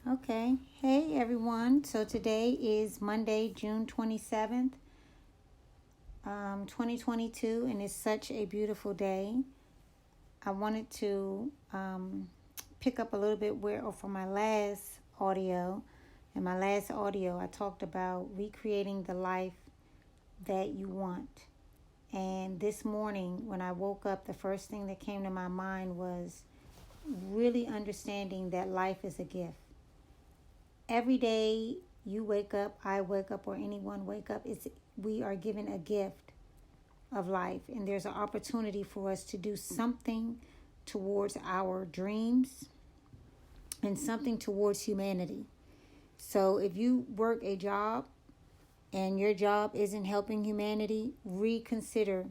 Okay. Hey, everyone. So today is Monday, June 27th, 2022, and it's such a beautiful day. I wanted to pick up a little bit from my last audio. In my last audio, I talked about recreating the life that you want. And this morning, when I woke up, the first thing that came to my mind was really understanding that life is a gift. Every day you wake up, I wake up, or anyone wake up, we are given a gift of life, and there's an opportunity for us to do something towards our dreams and something towards humanity. So if you work a job and your job isn't helping humanity, reconsider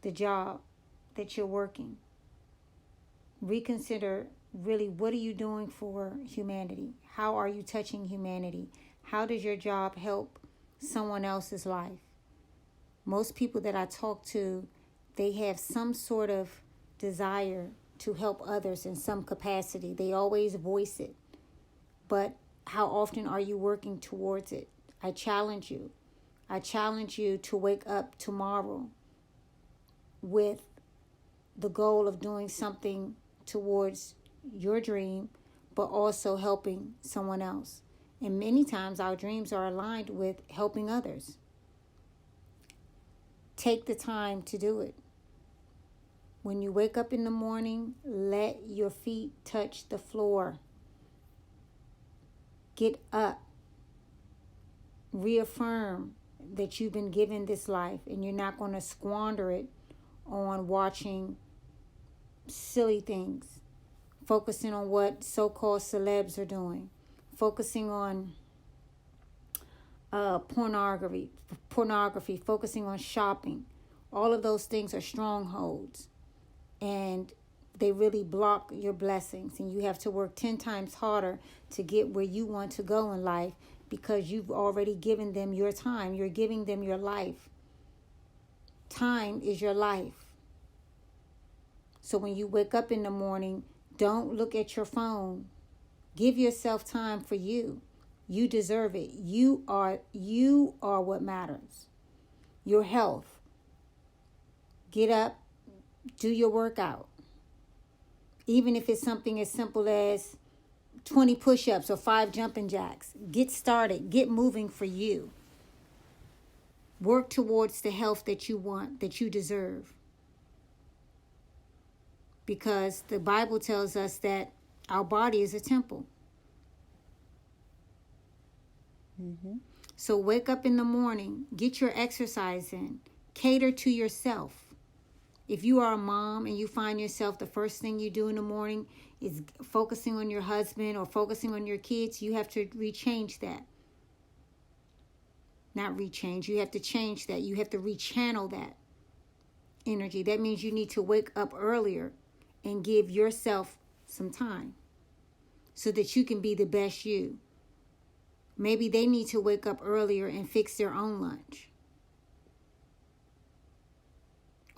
the job that you're working. Reconsider really, what are you doing for humanity? How are you touching humanity? How does your job help someone else's life? Most people that I talk to, they have some sort of desire to help others in some capacity. They always voice it. But how often are you working towards it? I challenge you. I challenge you to wake up tomorrow with the goal of doing something towards your dream, but also helping someone else. And many times our dreams are aligned with helping others. Take the time to do it. When you wake up in the morning, let your feet touch the floor. Get up. Reaffirm that you've been given this life and you're not going to squander it on watching silly things, focusing on what so-called celebs are doing, focusing on pornography, focusing on shopping. All of those things are strongholds, and they really block your blessings, and you have to work 10 times harder to get where you want to go in life, because you've already given them your time. You're giving them your life. Time is your life. So when you wake up in the morning, don't look at your phone. Give yourself time for you. You deserve it. You are what matters. Your health. Get up, do your workout. Even if it's something as simple as 20 push-ups or 5 jumping jacks. Get started. Get moving for you. Work towards the health that you want, that you deserve. Because the Bible tells us that our body is a temple. Mm-hmm. So wake up in the morning, get your exercise in, cater to yourself. If you are a mom and you find yourself the first thing you do in the morning is focusing on your husband or focusing on your kids, you have to rechange that. Not rechange, you have to change that. You have to rechannel that energy. That means you need to wake up earlier and give yourself some time so that you can be the best you. Maybe they need to wake up earlier and fix their own lunch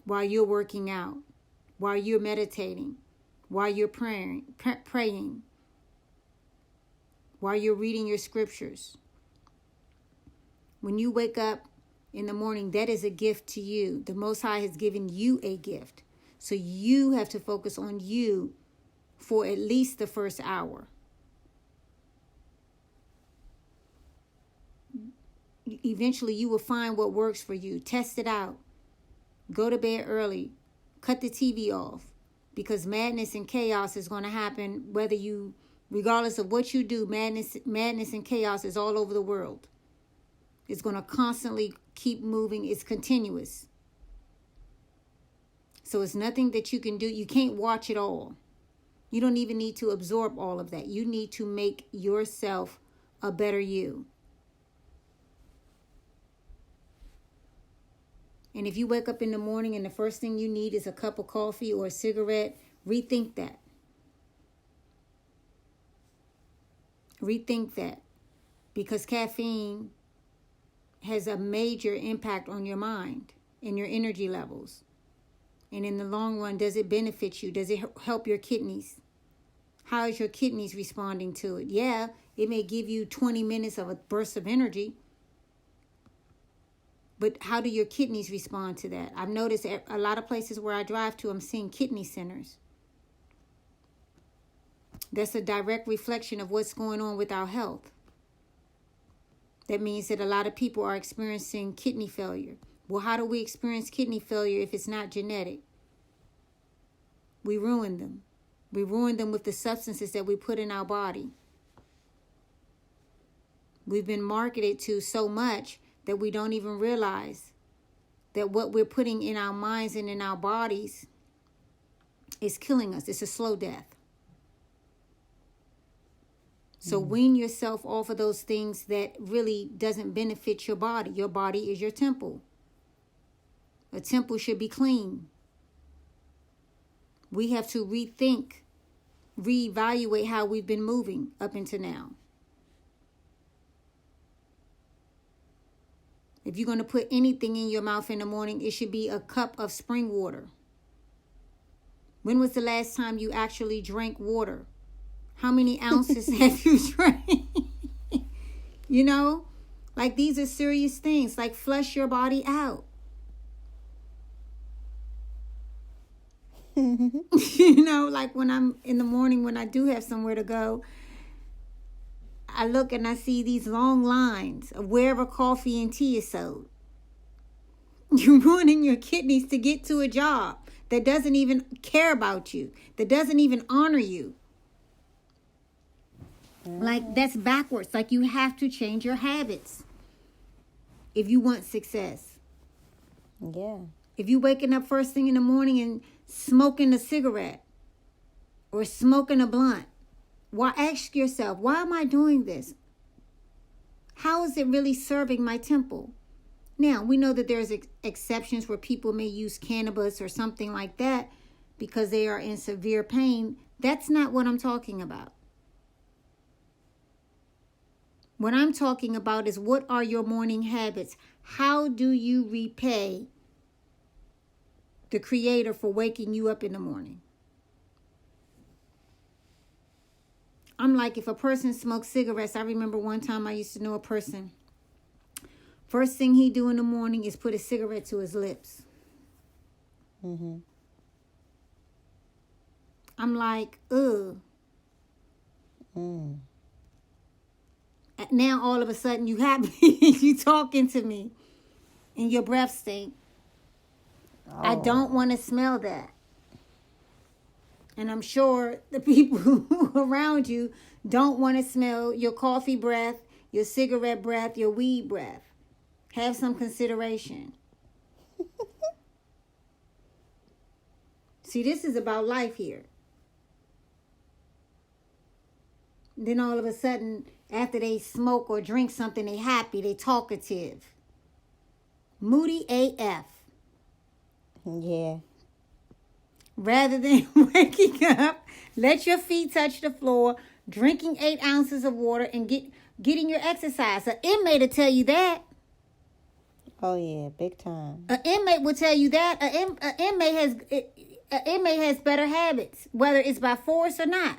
while you're working out, while you're meditating, while you're praying, while you're reading your scriptures. When you wake up in the morning, that is a gift to you. The Most High has given you a gift. So you have to focus on you for at least the first hour. Eventually, you will find what works for you. Test it out. Go to bed early. Cut the TV off. Because madness and chaos is going to happen regardless of what you do, madness and chaos is all over the world. It's going to constantly keep moving. It's continuous. So it's nothing that you can do. You can't watch it all. You don't even need to absorb all of that. You need to make yourself a better you. And if you wake up in the morning and the first thing you need is a cup of coffee or a cigarette, rethink that. Rethink that. Because caffeine has a major impact on your mind and your energy levels. And in the long run, does it benefit you? Does it help your kidneys? How is your kidneys responding to it? Yeah, it may give you 20 minutes of a burst of energy. But how do your kidneys respond to that? I've noticed a lot of places where I drive to, I'm seeing kidney centers. That's a direct reflection of what's going on with our health. That means that a lot of people are experiencing kidney failure. Well, how do we experience kidney failure if it's not genetic? We ruin them. We ruin them with the substances that we put in our body. We've been marketed to so much that we don't even realize that what we're putting in our minds and in our bodies is killing us. It's a slow death. So wean yourself off of those things that really doesn't benefit your body. Your body is your temple. A temple should be clean. We have to rethink, reevaluate how we've been moving up until now. If you're going to put anything in your mouth in the morning, it should be a cup of spring water. When was the last time you actually drank water? How many ounces have you drank? You know, like these are serious things. Like flush your body out. You know, like when I'm in the morning, when I do have somewhere to go, I look and I see these long lines of wherever coffee and tea is sold. You're ruining your kidneys to get to a job that doesn't even care about you, that doesn't even honor you. Like, that's backwards. Like, you have to change your habits if you want success. Yeah. If you waking up first thing in the morning and smoking a cigarette or smoking a blunt, why, ask yourself, why am I doing this? How is it really serving my temple? Now, we know that there's exceptions where people may use cannabis or something like that because they are in severe pain. That's not what I'm talking about. What I'm talking about is, what are your morning habits? How do you repay the Creator for waking you up in the morning? I'm like, if a person smokes cigarettes, I remember one time I used to know a person. First thing he do in the morning is put a cigarette to his lips. Mm-hmm. I'm like, ugh. Now all of a sudden you happy, you talking to me, and your breath stink. Oh. I don't want to smell that. And I'm sure the people around you don't want to smell your coffee breath, your cigarette breath, your weed breath. Have some consideration. See, this is about life here. Then all of a sudden, after they smoke or drink something, they happy, they talkative. Moody AF. Yeah. Rather than waking up, let your feet touch the floor, drinking 8 ounces of water, and getting your exercise. An inmate will tell you that. Oh, yeah, big time. An inmate will tell you that. An inmate has better habits, whether it's by force or not.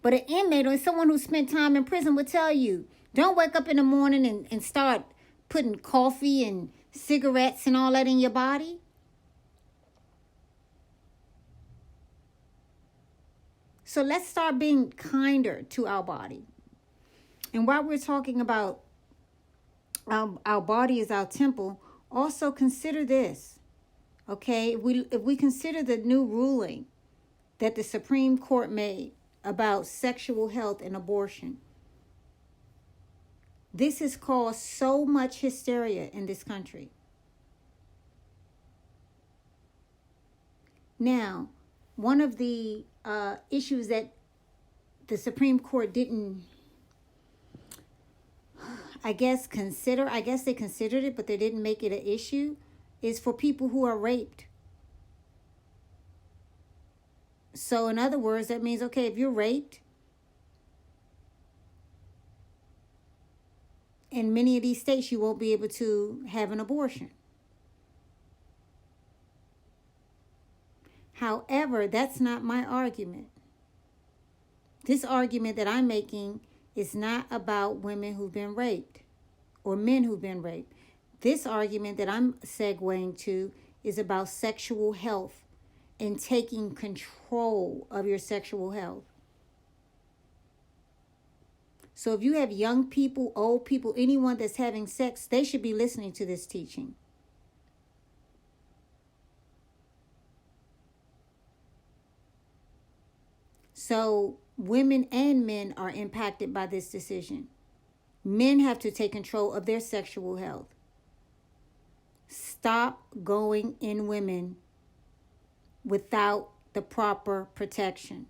But an inmate or someone who spent time in prison will tell you, don't wake up in the morning and start putting coffee and cigarettes and all that in your body. So let's start being kinder to our body. And while we're talking about our body is our temple, also consider this. Okay, if we consider the new ruling that the Supreme Court made about sexual health and abortion, this has caused so much hysteria in this country. Now, one of the issues that the Supreme Court didn't, I guess they considered it, but they didn't make it an issue, is for people who are raped. So in other words, that means, okay, if you're raped, in many of these states, you won't be able to have an abortion. However, that's not my argument. This argument that I'm making is not about women who've been raped or men who've been raped. This argument that I'm segueing to is about sexual health and taking control of your sexual health. So if you have young people, old people, anyone that's having sex, they should be listening to this teaching. So women and men are impacted by this decision. Men have to take control of their sexual health. Stop going in women without the proper protection.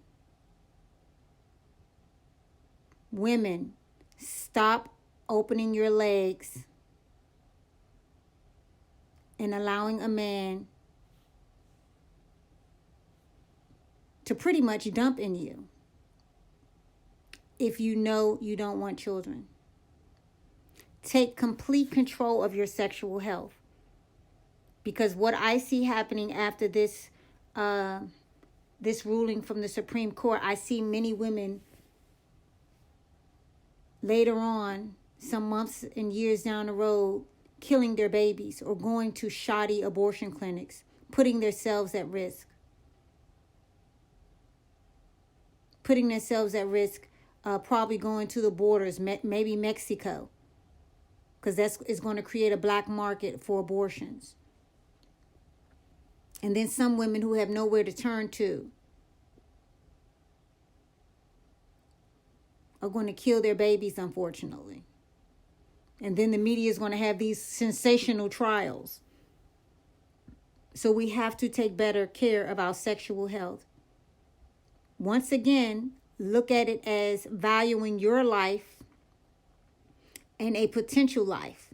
Women, stop opening your legs and allowing a man to pretty much dump in you if you know you don't want children. Take complete control of your sexual health. Because what I see happening after this ruling from the Supreme Court, I see many women later on, some months and years down the road, killing their babies or going to shoddy abortion clinics, putting themselves at risk. Putting themselves at risk, probably going to the borders, maybe Mexico, because it's going to create a black market for abortions. And then some women who have nowhere to turn to are going to kill their babies, unfortunately. And then the media is going to have these sensational trials. So we have to take better care of our sexual health. Once again, look at it as valuing your life and a potential life.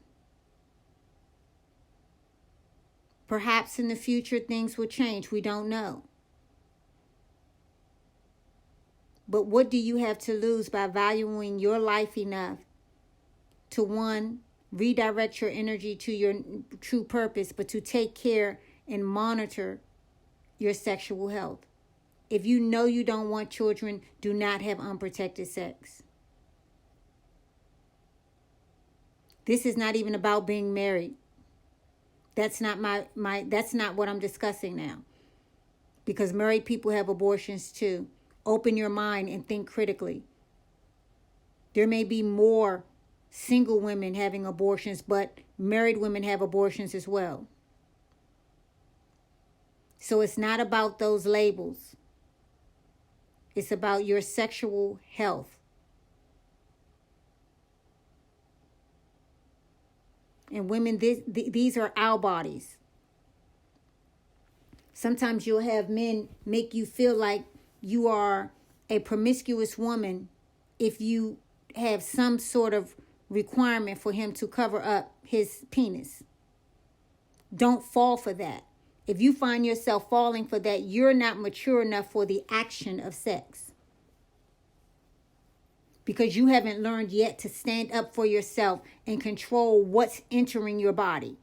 Perhaps in the future things will change. We don't know. But what do you have to lose by valuing your life enough to, one, redirect your energy to your true purpose, but to take care and monitor your sexual health? If you know you don't want children, do not have unprotected sex. This is not even about being married. That's not that's not what I'm discussing now. Because married people have abortions too. Open your mind and think critically. There may be more single women having abortions, but married women have abortions as well. So it's not about those labels. It's about your sexual health. And women, these are our bodies. Sometimes you'll have men make you feel like you are a promiscuous woman if you have some sort of requirement for him to cover up his penis. Don't fall for that. If you find yourself falling for that, you're not mature enough for the action of sex. Because you haven't learned yet to stand up for yourself and control what's entering your body.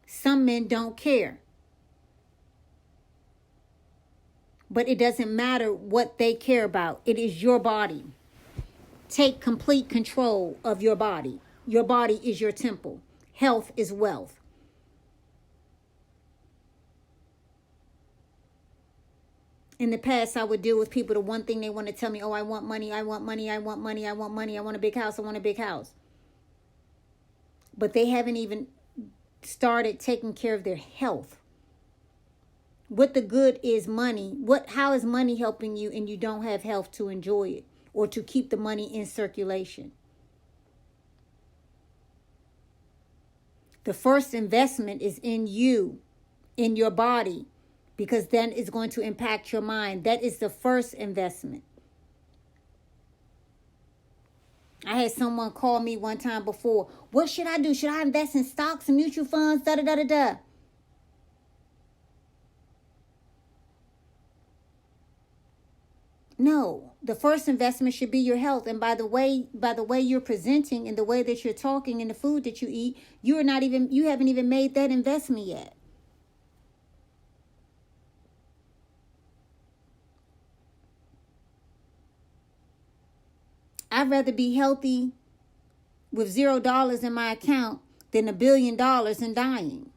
Some men don't care. But it doesn't matter what they care about. It is your body. Take complete control of your body. Your body is your temple. Health is wealth. In the past, I would deal with people. The one thing they want to tell me, oh, I want money, I want money, I want money, I want money, I want a big house, I want a big house. But they haven't even started taking care of their health. What the good is money? How is money helping you and you don't have health to enjoy it or to keep the money in circulation? The first investment is in you, in your body, because then it's going to impact your mind. That is the first investment. I had someone call me one time before. What should I do? Should I invest in stocks and mutual funds? Da-da-da-da-da. No, the first investment should be your health. And by the way you're presenting and the way that you're talking and the food that you eat, you haven't even made that investment yet. I'd rather be healthy with $0 in my account than $1 billion and dying.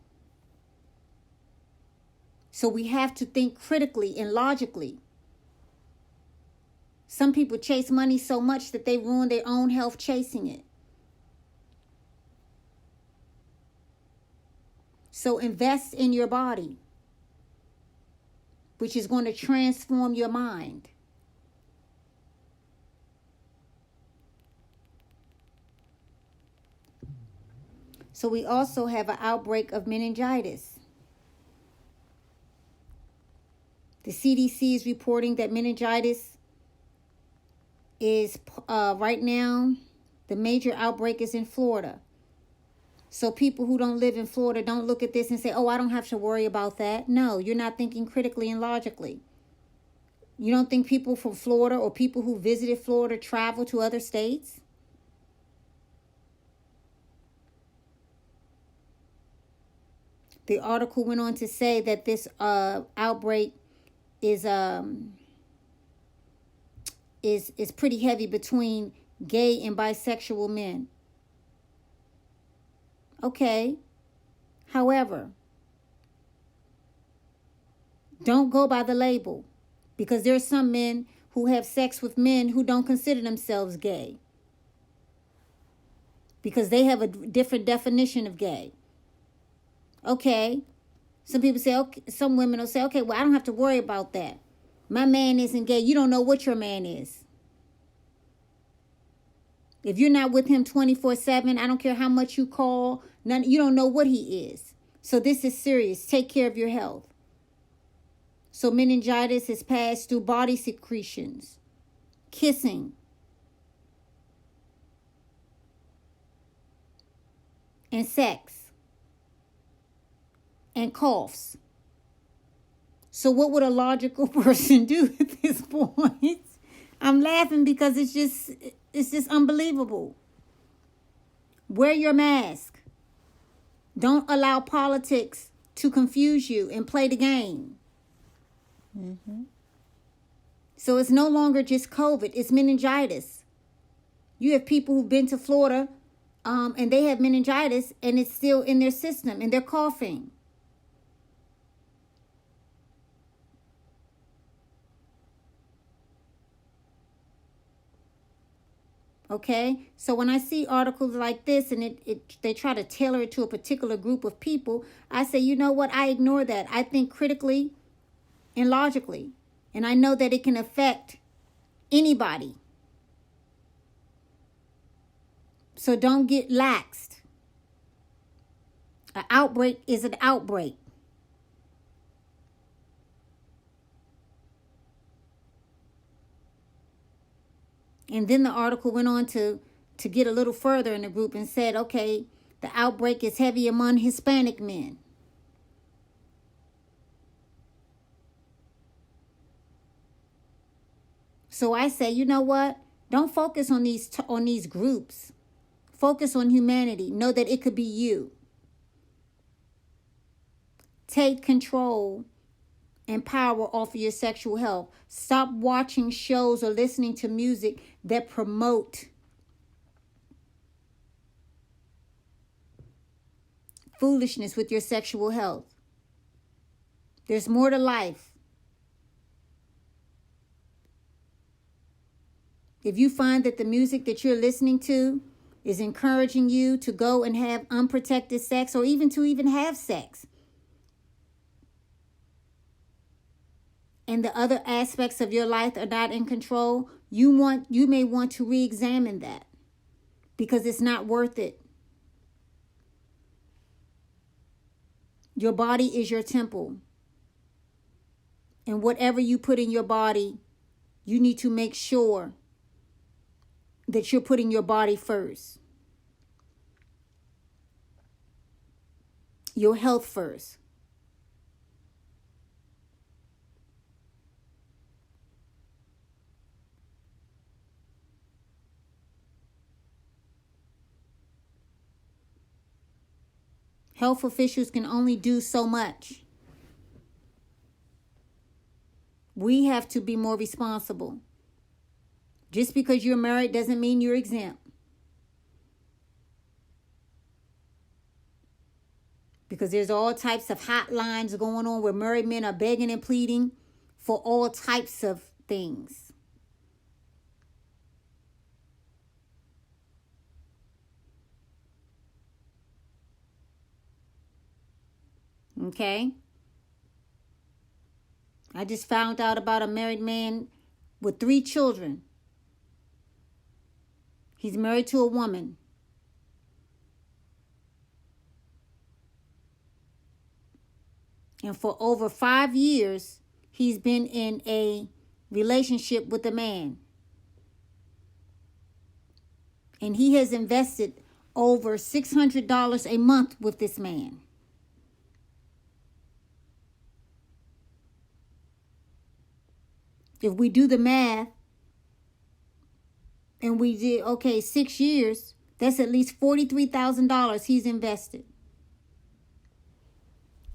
So we have to think critically and logically. Some people chase money so much that they ruin their own health chasing it. So invest in your body, which is going to transform your mind. So we also have an outbreak of meningitis. The CDC is reporting that meningitis is right now, the major outbreak is in Florida. So people who don't live in Florida don't look at this and say, oh, I don't have to worry about that. No, you're not thinking critically and logically. You don't think people from Florida or people who visited Florida travel to other states? The article went on to say that this outbreak is pretty heavy between gay and bisexual men. Okay. However, don't go by the label, because there are some men who have sex with men who don't consider themselves gay, because they have a different definition of gay. Okay. Some people say, okay, some women will say, okay, well, I don't have to worry about that. My man isn't gay. You don't know what your man is. If you're not with him 24/7, I don't care how much you call, you don't know what he is. So this is serious. Take care of your health. So meningitis is passed through body secretions, kissing, and sex, and coughs. So what would a logical person do at this point? I'm laughing because it's just unbelievable. Wear your mask. Don't allow politics to confuse you and play the game. Mm-hmm. So it's no longer just COVID. It's meningitis. You have people who've been to Florida and they have meningitis and it's still in their system and they're coughing. Okay, so when I see articles like this and they try to tailor it to a particular group of people, I say, you know what? I ignore that. I think critically and logically. And I know that it can affect anybody. So don't get laxed. An outbreak is an outbreak. And then the article went on to get a little further in the group and said, okay, the outbreak is heavy among Hispanic men. So I say, you know what? Don't focus on these groups. Focus on humanity. Know that it could be you. Take control and power off of your sexual health. Stop watching shows or listening to music that promote foolishness with your sexual health. There's more to life. If you find that the music that you're listening to is encouraging you to go and have unprotected sex or even to have sex, and the other aspects of your life are not in control, you may want to re-examine that, because it's not worth it. Your body is your temple. And whatever you put in your body, you need to make sure that you're putting your body first. Your health first. Health officials can only do so much. We have to be more responsible. Just because you're married doesn't mean you're exempt. Because there's all types of hotlines going on where married men are begging and pleading for all types of things. Okay? I just found out about a married man with 3 children. He's married to a woman. And for over 5 years, he's been in a relationship with a man. And he has invested over $600 a month with this man. If we do the math, and we did, 6 years, that's at least $43,000 he's invested.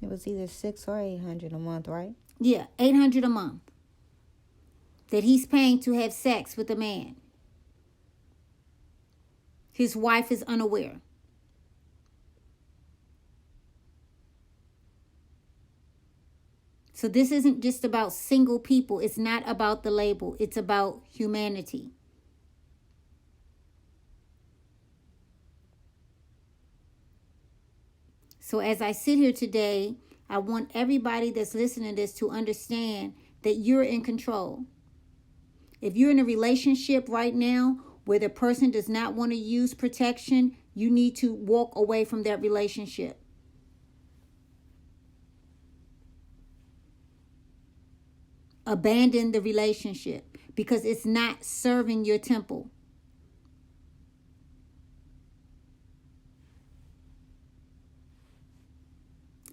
It was either $600 or $800 a month, right? Yeah, $800 a month that he's paying to have sex with a man. His wife is unaware. So this isn't just about single people. It's not about the label. It's about humanity. So as I sit here today, I want everybody that's listening to this to understand that you're in control. If you're in a relationship right now where the person does not want to use protection, you need to walk away from that relationship. Abandon the relationship because it's not serving your temple.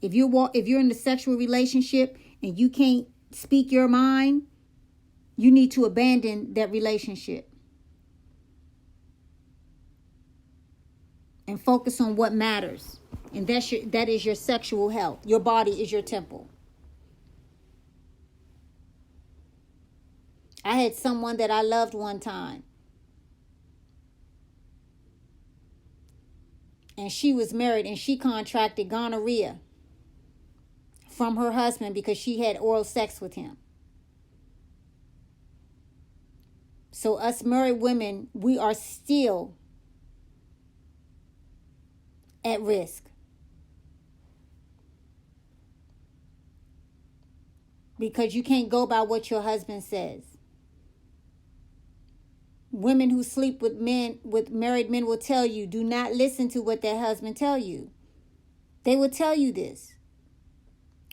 If you're in a sexual relationship and you can't speak your mind, you need to abandon that relationship and focus on what matters. And that is your sexual health. Your body is your temple. I had someone that I loved one time. And she was married and she contracted gonorrhea from her husband because she had oral sex with him. So us married women, we are still at risk. Because you can't go by what your husband says. Women who sleep with married men will tell you, do not listen to what their husband tell you. They will tell you this.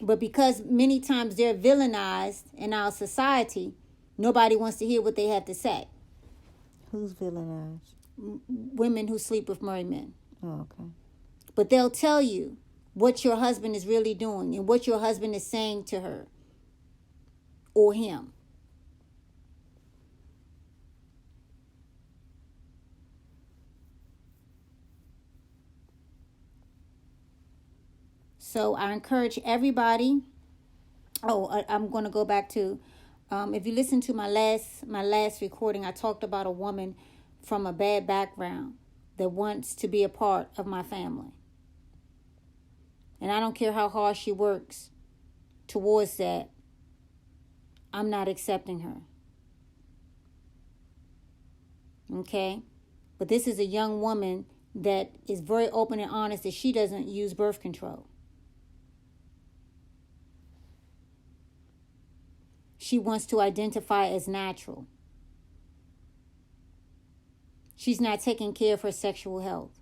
But because many times they're villainized in our society, nobody wants to hear what they have to say. Who's villainized? Women who sleep with married men. Oh, okay. But they'll tell you what your husband is really doing and what your husband is saying to her or him. So I encourage everybody. I'm going to go back to, if you listen to my last recording, I talked about a woman from a bad background that wants to be a part of my family. And I don't care how hard she works towards that, I'm not accepting her. Okay? But this is a young woman that is very open and honest that she doesn't use birth control. She wants to identify as natural. She's not taking care of her sexual health.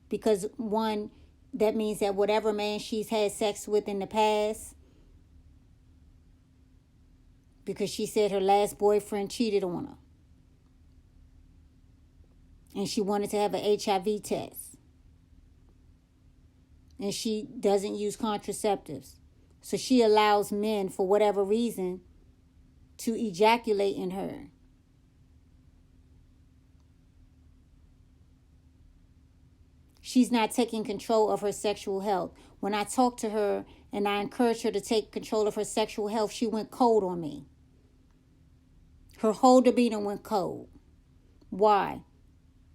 Because one, that means that whatever man she's had sex with in the past, because she said her last boyfriend cheated on her. And she wanted to have an HIV test. And she doesn't use contraceptives. So she allows men, for whatever reason, to ejaculate in her. She's not taking control of her sexual health. When I talked to her and I encouraged her to take control of her sexual health, she went cold on me. Her whole demeanor went cold. Why?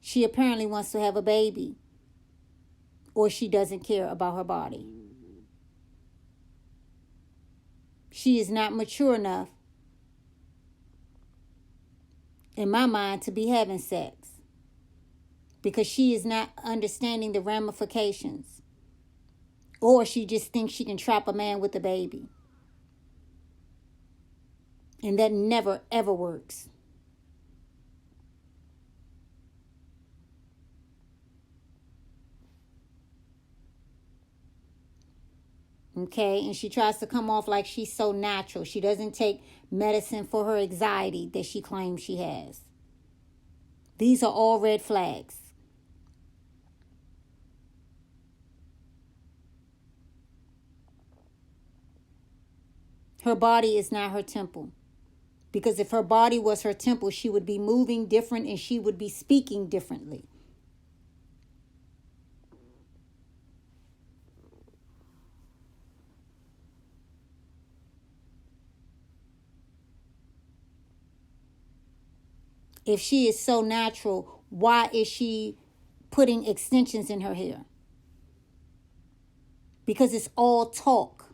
She apparently wants to have a baby, or she doesn't care about her body. She is not mature enough, in my mind, to be having sex, because she is not understanding the ramifications, or she just thinks she can trap a man with a baby. And that never, ever works. Okay, and she tries to come off like she's so natural. She doesn't take medicine for her anxiety that she claims she has. These are all red flags. Her body is not her temple. Because if her body was her temple, she would be moving different and she would be speaking differently. If she is so natural, why is she putting extensions in her hair? Because it's all talk.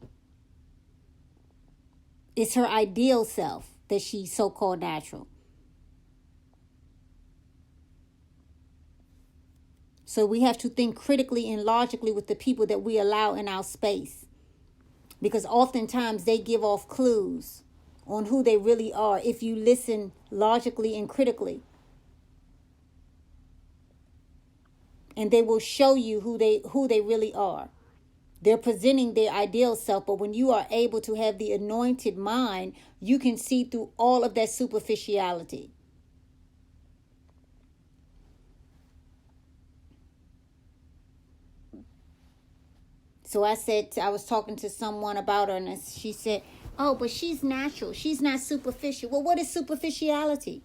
It's her ideal self that she's so-called natural. So we have to think critically and logically with the people that we allow in our space. Because oftentimes they give off clues on who they really are if you listen logically and critically. And they will show you who they really are. They're presenting their ideal self, but when you are able to have the anointed mind, you can see through all of that superficiality. So I was talking to someone about her, and she said, oh, but she's natural. She's not superficial. Well, what is superficiality?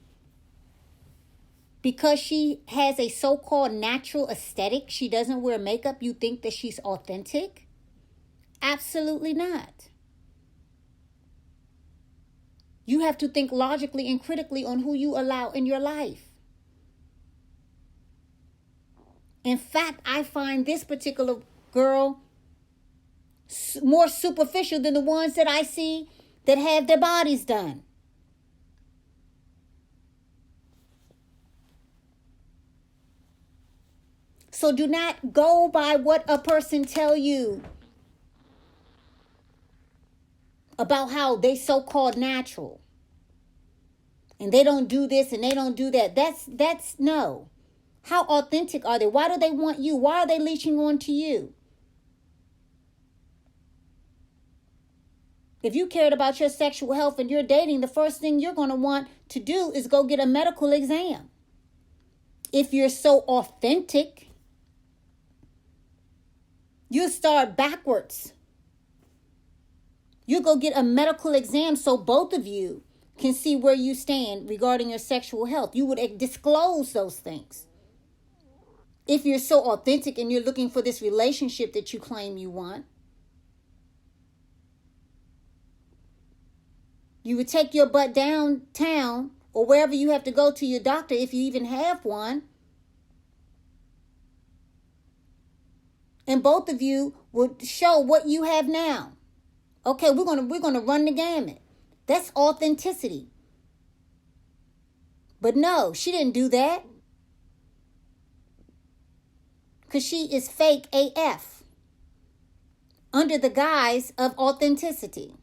Because she has a so-called natural aesthetic, she doesn't wear makeup, you think that she's authentic? Absolutely not. You have to think logically and critically on who you allow in your life. In fact, I find this particular girl more superficial than the ones that I see that have their bodies done. So do not go by what a person tell you about how they so-called natural. And they don't do this and they don't do that. That's no. How authentic are they? Why do they want you? Why are they leeching on to you? If you cared about your sexual health and you're dating, the first thing you're going to want to do is go get a medical exam. If you're so authentic, you start backwards. You go get a medical exam so both of you can see where you stand regarding your sexual health. You would disclose those things. If you're so authentic and you're looking for this relationship that you claim you want, you would take your butt downtown or wherever you have to go to your doctor, if you even have one, and both of you would show what you have now. Okay, we're gonna run the gamut. That's authenticity. But no, she didn't do that. Because she is fake AF. Under the guise of authenticity.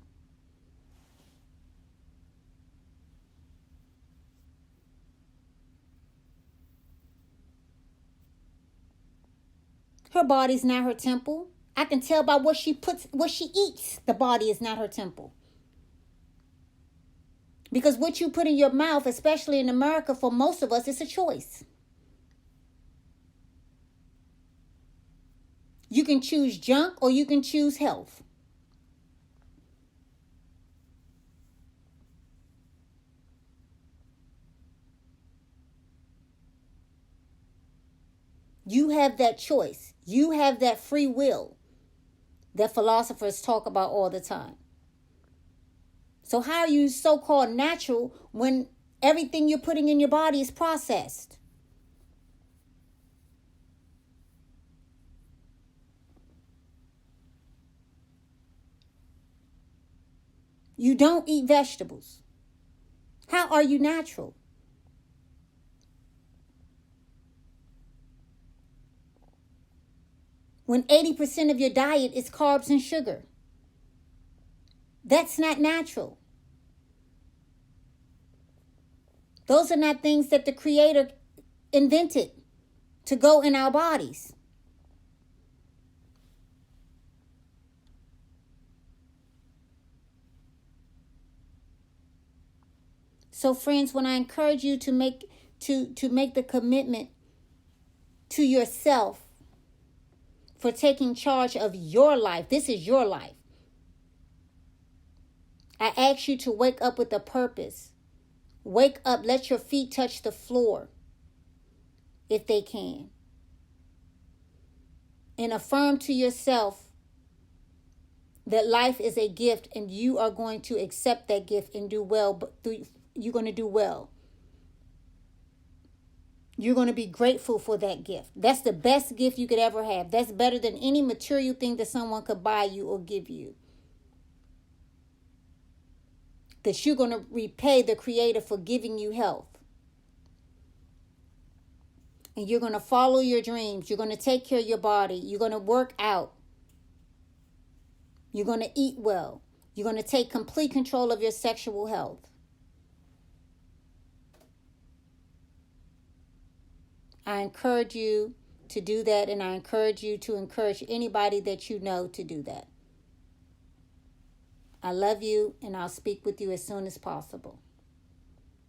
Her body's not her temple. I can tell by what she eats. The body is not her temple. Because what you put in your mouth, especially in America, for most of us, it's a choice. You can choose junk or you can choose health. You have that choice. You have that free will that philosophers talk about all the time. So how are you so-called natural when Everything you're putting in your body is processed. You don't eat vegetables. How are you natural? When 80% of your diet is carbs and sugar. That's not natural. Those are not things that the Creator invented to go in our bodies. So friends, when I encourage you to make the commitment to yourself for taking charge of your life, this is your life. I ask you to wake up with a purpose. Wake up, let your feet touch the floor if they can. And affirm to yourself that life is a gift and you are going to accept that gift and do well. But you're going to do well. You're going to be grateful for that gift. That's the best gift you could ever have. That's better than any material thing that someone could buy you or give you. That you're going to repay the Creator for giving you health. And you're going to follow your dreams. You're going to take care of your body. You're going to work out. You're going to eat well. You're going to take complete control of your sexual health. I encourage you to do that, and I encourage you to encourage anybody that you know to do that. I love you, and I'll speak with you as soon as possible.